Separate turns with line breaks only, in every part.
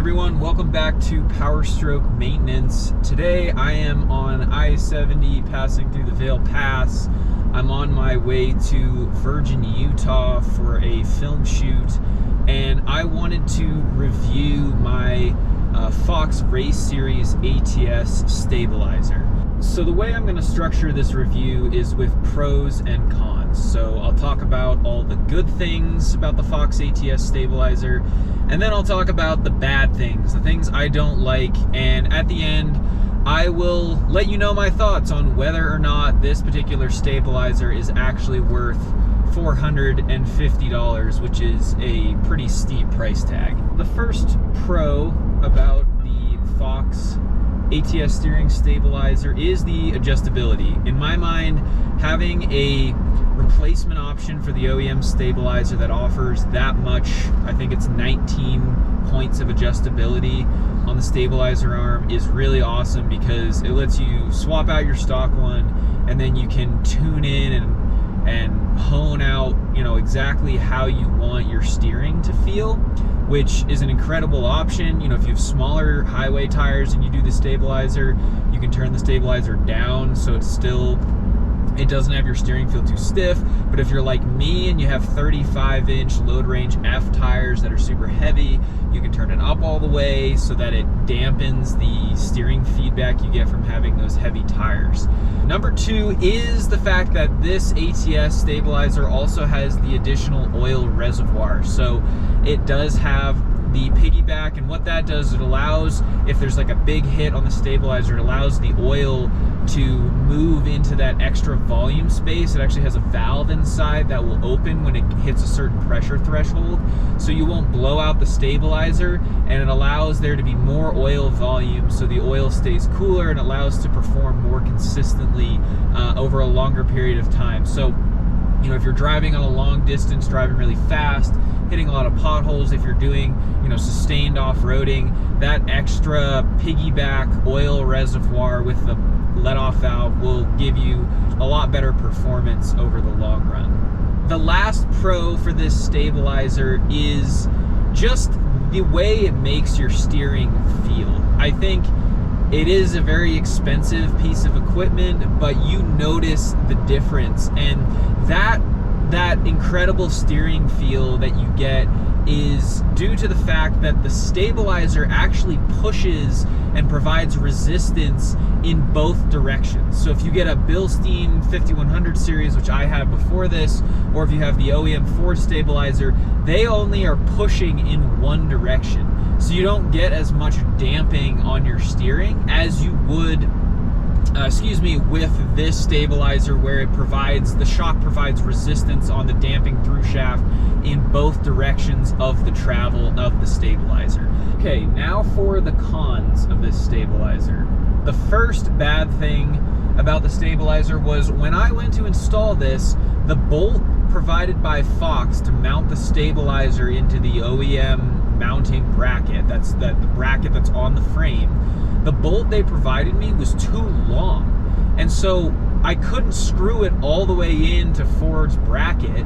everyone, welcome back to Power Stroke Maintenance. Today I am on I-70 passing through the Vail Pass. I'm on my way to Virgin, Utah for a film shoot, and I wanted to review my Fox Race Series ATS Stabilizer. So the way I'm going to structure this review is with pros and cons. So I'll talk about all the good things about the Fox ATS Stabilizer, and then I'll talk about the bad things, the things I don't like, and at the end I will let you know my thoughts on whether or not this particular stabilizer is actually worth $450, which is a pretty steep price tag. The first pro about the Fox ATS Steering Stabilizer is the adjustability. In my mind, having a replacement option for the OEM stabilizer that offers that much, I think it's 19 points of adjustability on the stabilizer arm, is really awesome because it lets you swap out your stock one, and then you can tune in and hone out, you know, exactly how you want your steering to feel, which is an incredible option. You know, if you have smaller highway tires and you do the stabilizer, you can turn the stabilizer down so it doesn't have your steering feel too stiff. But if you're like me and you have 35-inch load range F tires that are super heavy, you can turn it up all the way so that it dampens the steering feedback you get from having those heavy tires. Number two is the fact that this ATS stabilizer also has the additional oil reservoir. So it does have the piggyback, and what that does, it allows, if there's like a big hit on the stabilizer, it allows the oil to move into that extra volume space. It actually has a valve inside that will open when it hits a certain pressure threshold, so you won't blow out the stabilizer, and it allows there to be more oil volume so the oil stays cooler and allows to perform more consistently over a longer period of time. So, you know, if you're driving on a long distance, driving really fast, hitting a lot of potholes, if you're doing, you know, sustained off-roading, that extra piggyback oil reservoir with the let-off valve will give you a lot better performance over the long run. The last pro for this stabilizer is just the way it makes your steering feel. I think it is a very expensive piece of equipment, but you notice the difference, and that incredible steering feel that you get is due to the fact that the stabilizer actually pushes and provides resistance in both directions. So if you get a Bilstein 5100 series, which I had before this, or if you have the OEM 4 stabilizer, they only are pushing in one direction. So you don't get as much damping on your steering as you would with this stabilizer, where the shock provides resistance on the damping through shaft in both directions of the travel of the stabilizer. Okay, now for the cons of this stabilizer. The first bad thing about the stabilizer was when I went to install this, the bolt provided by Fox to mount the stabilizer into the OEM mounting bracket, that's the bracket that's on the frame, the bolt they provided me was too long, and so I couldn't screw it all the way into Ford's bracket,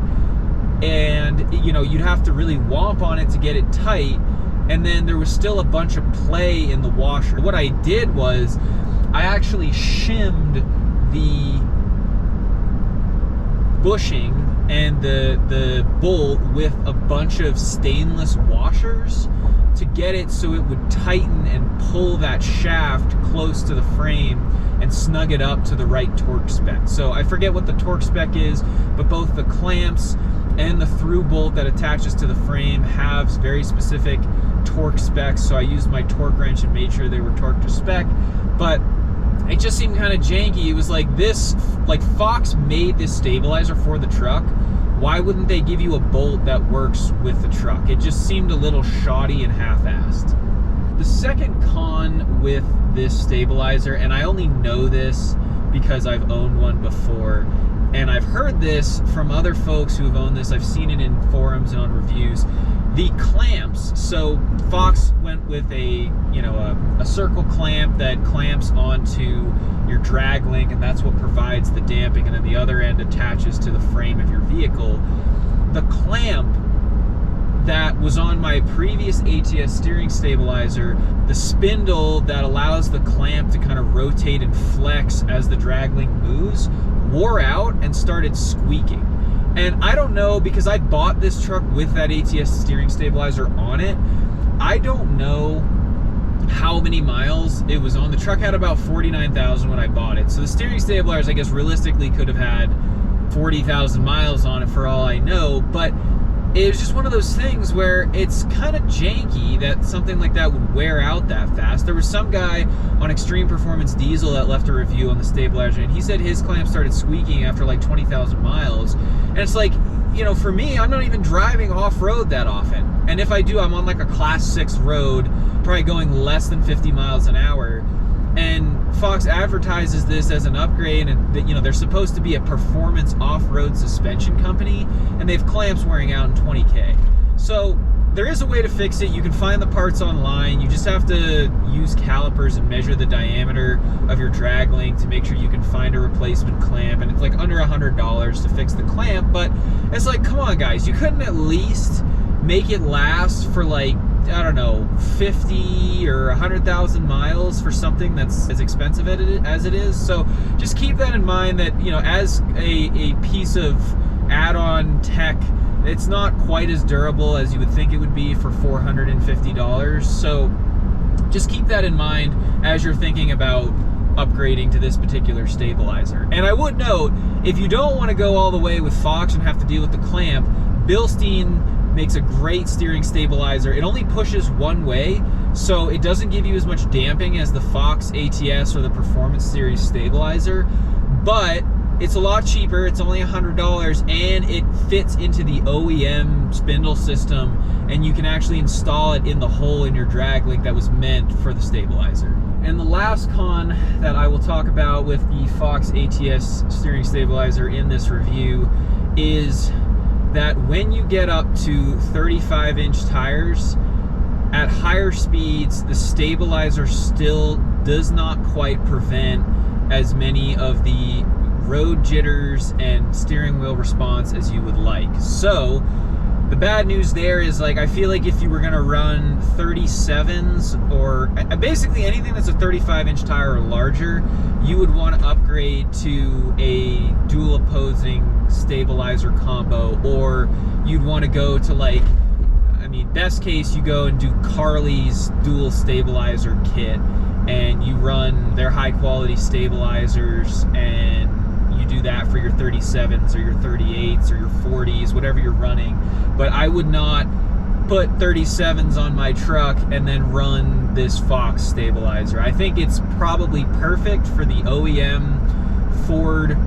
and you know, you'd have to really whomp on it to get it tight, and then there was still a bunch of play in the washer. What I did was I actually shimmed the bushing and the bolt with a bunch of stainless washers to get it so it would tighten and pull that shaft close to the frame and snug it up to the right torque spec. So I forget what the torque spec is, but both the clamps and the through bolt that attaches to the frame have very specific torque specs, so I used my torque wrench and made sure they were torqued to spec. But it just seemed kind of janky. It was like Fox made this stabilizer for the truck. Why wouldn't they give you a bolt that works with the truck? It just seemed a little shoddy and half-assed. The second con with this stabilizer, and I only know this because I've owned one before, and I've heard this from other folks who have owned this, I've seen it in forums and on reviews, the clamps. So Fox went with a circle clamp that clamps onto your drag link, and that's what provides the damping, and then the other end attaches to the frame of your vehicle. The clamp that was on my previous ATS steering stabilizer, the spindle that allows the clamp to kind of rotate and flex as the drag link moves wore out and started squeaking. And I don't know, because I bought this truck with that ATS steering stabilizer on it, I don't know how many miles it was on. The truck had about 49,000 when I bought it. So the steering stabilizers, I guess, realistically could have had 40,000 miles on it for all I know, but it was just one of those things where it's kind of janky that something like that would wear out that fast. There was some guy on Extreme Performance Diesel that left a review on the stabilizer, and he said his clamp started squeaking after like 20,000 miles. And it's like, you know, for me, I'm not even driving off-road that often. And if I do, I'm on like a class 6 road, probably going less than 50 miles an hour. And Fox advertises this as an upgrade, and that, you know, they're supposed to be a performance off-road suspension company, and they have clamps wearing out in 20K. So there is a way to fix it. You can find the parts online. You just have to use calipers and measure the diameter of your drag link to make sure you can find a replacement clamp, and it's like under $100 to fix the clamp. But it's like, come on guys, you couldn't at least make it last for like, I don't know, 50 or 100,000 miles for something that's as expensive as it is. So just keep that in mind, that, you know, as a piece of add-on tech, it's not quite as durable as you would think it would be for $450. So just keep that in mind as you're thinking about upgrading to this particular stabilizer. And I would note, if you don't want to go all the way with Fox and have to deal with the clamp, Bilstein makes a great steering stabilizer. It only pushes one way, so it doesn't give you as much damping as the Fox ATS or the Performance Series stabilizer, but it's a lot cheaper. It's only $100, and it fits into the OEM spindle system, and you can actually install it in the hole in your drag link that was meant for the stabilizer. And the last con that I will talk about with the Fox ATS steering stabilizer in this review is that when you get up to 35-inch tires, at higher speeds, the stabilizer still does not quite prevent as many of the road jitters and steering wheel response as you would like. So the bad news there is, like, I feel like if you were gonna run 37s or basically anything that's a 35-inch tire or larger, you would want to upgrade to a dual opposing stabilizer combo, or you'd want to go to, like, I mean, best case, you go and do Carly's dual stabilizer kit, and you run their high quality stabilizers, and you do that for your 37s or your 38s or your 40s, whatever you're running. But I would not put 37s on my truck and then run this Fox stabilizer. I think it's probably perfect for the OEM Ford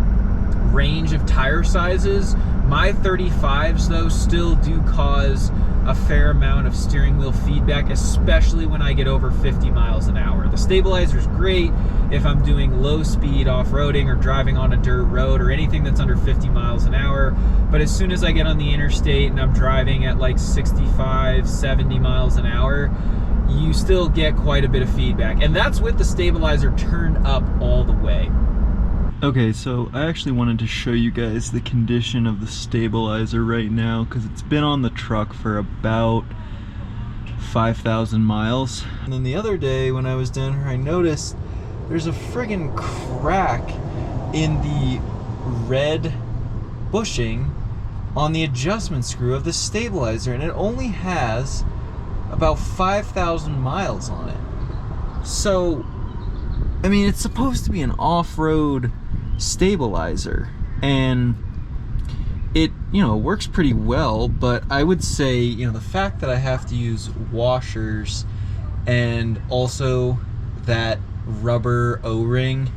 range of tire sizes. My 35s though still do cause a fair amount of steering wheel feedback, especially when I get over 50 miles an hour. The stabilizer is great if I'm doing low speed off-roading or driving on a dirt road or anything that's under 50 miles an hour. But as soon as I get on the interstate and I'm driving at like 65, 70 miles an hour, you still get quite a bit of feedback. And that's with the stabilizer turned up all the way.
Okay, so I actually wanted to show you guys the condition of the stabilizer right now, because it's been on the truck for about 5,000 miles. And then the other day when I was down here, I noticed there's a friggin' crack in the red bushing on the adjustment screw of the stabilizer, and it only has about 5,000 miles on it. So, I mean, it's supposed to be an off-road stabilizer, and it, you know, works pretty well, but I would say, you know, the fact that I have to use washers and also that rubber O-ring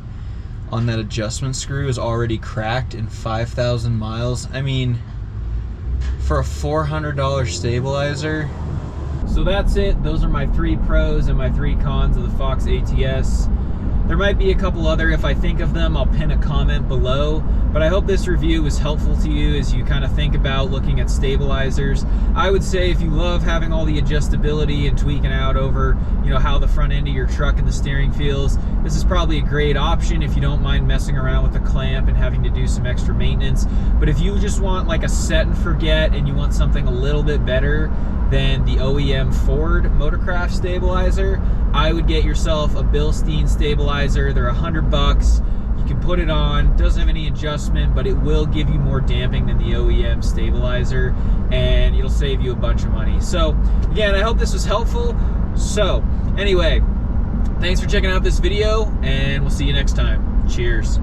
on that adjustment screw is already cracked in 5,000 miles. I mean, for a $400 stabilizer. So that's it. Those are my 3 pros and my 3 cons of the Fox ATS.
There might be a couple other. If I think of them, I'll pin a comment below. But I hope this review was helpful to you as you kind of think about looking at stabilizers. I would say if you love having all the adjustability and tweaking out over, you know, how the front end of your truck and the steering feels, this is probably a great option if you don't mind messing around with the clamp and having to do some extra maintenance. But if you just want like a set and forget and you want something a little bit better than the OEM Ford Motorcraft stabilizer, I would get yourself a Bilstein stabilizer. They're $100. You can put it on, doesn't have any adjustment, but it will give you more damping than the OEM stabilizer, and it'll save you a bunch of money. So again, I hope this was helpful. So anyway, thanks for checking out this video, and we'll see you next time. Cheers.